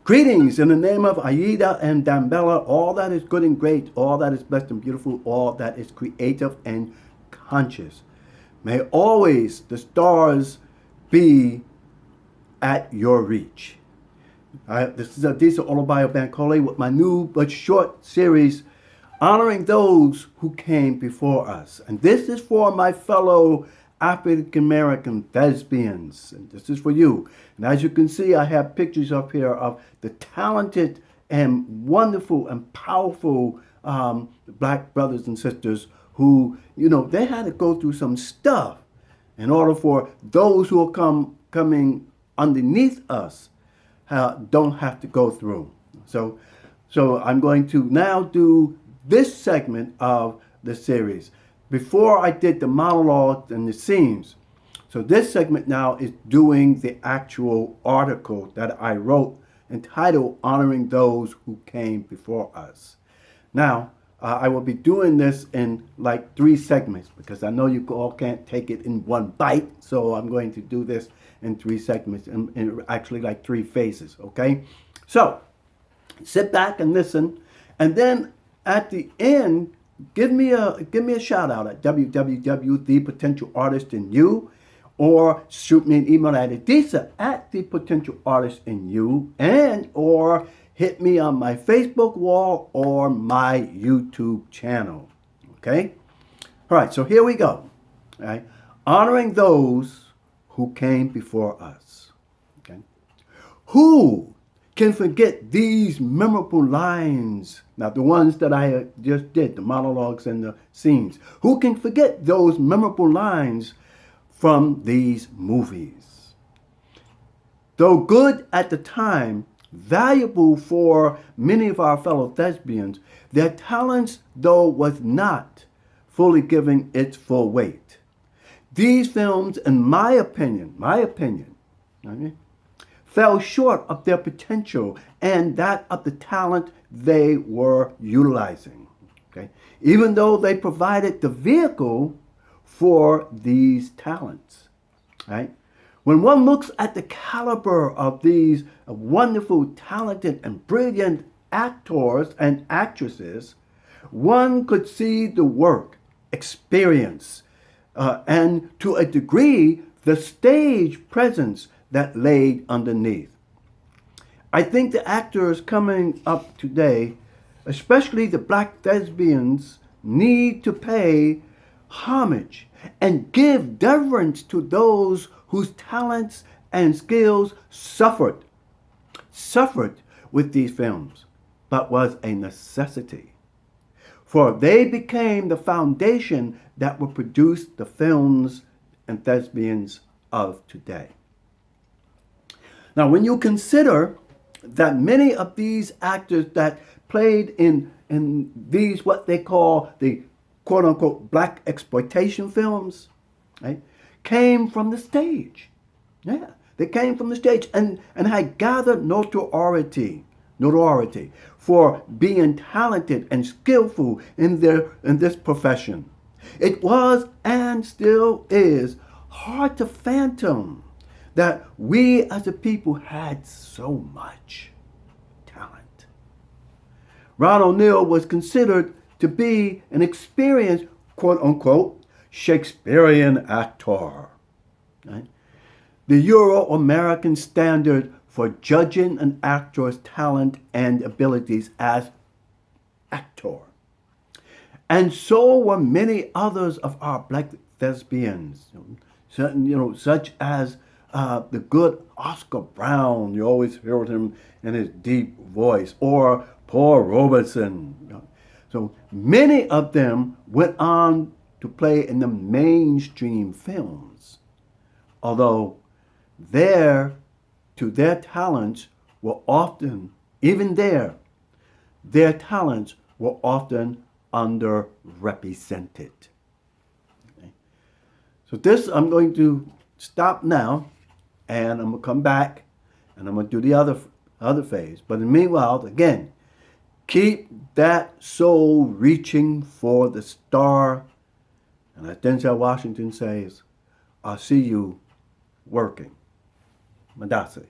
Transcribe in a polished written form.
Greetings in the name of Aida and Dambella, all that is good and great, all that is blessed and beautiful, all that is creative and conscious. May always the stars be at your reach. This is Adisa Olobayo Bankole with my new but short series honoring those who came before us. And this is for my fellow African American thespians. And this is for you. And as you can see, I have pictures up here of the talented and wonderful and powerful black brothers and sisters who, they had to go through some stuff in order for those who are coming underneath us don't have to go through. So I'm going to now do this segment of the series. Before I did the monologues and the scenes. So this segment now is doing the actual article that I wrote entitled Honoring Those Who Came Before Us. Now, I will be doing this in like 3 segments because I know you all can't take it in one bite. So I'm going to do this in 3 segments and actually like 3 phases, okay? So sit back and listen. And then at the end, give me a shout out at www.thepotentialartistin.you or shoot me an email at adisa@thepotentialartistin.you and or hit me on my Facebook wall or my YouTube channel. Okay? All right, so here we go. All right? Honoring those who came before us. Okay? Who can forget these memorable lines? Now, the ones that I just did, the monologues and the scenes. Who can forget those memorable lines from these movies? Though good at the time, valuable for many of our fellow thespians, their talents, though, was not fully given its full weight. These films, in my opinion, okay, fell short of their potential and that of the talent they were utilizing. Okay? Even though they provided the vehicle for these talents. Right? When one looks at the caliber of these wonderful, talented, and brilliant actors and actresses, one could see the work, experience, and to a degree, the stage presence that laid underneath. I think the actors coming up today, especially the black thespians, need to pay homage and give deference to those whose talents and skills suffered with these films, but was a necessity. For they became the foundation that will produce the films and thespians of today. Now, when you consider that many of these actors that played in these, what they call the quote-unquote black exploitation films, right, came from the stage. Yeah, they came from the stage and had gathered notoriety for being talented and skillful in this profession. It was and still is hard to fathom that we as a people had so much talent. Ron O'Neal was considered to be an experienced, quote-unquote, Shakespearean actor. Right? The Euro-American standard for judging an actor's talent and abilities as actor. And so were many others of our black thespians, such as the good Oscar Brown. You always heard him in his deep voice, or Paul Robeson. So many of them went on to play in the mainstream films, although their talents were often, their talents were often underrepresented. Okay. So this, I'm going to stop now, and I'm going to come back, and I'm going to do the other phase. But in the meanwhile, again, keep that soul reaching for the star. And as Denzel Washington says, I'll see you working. Madase.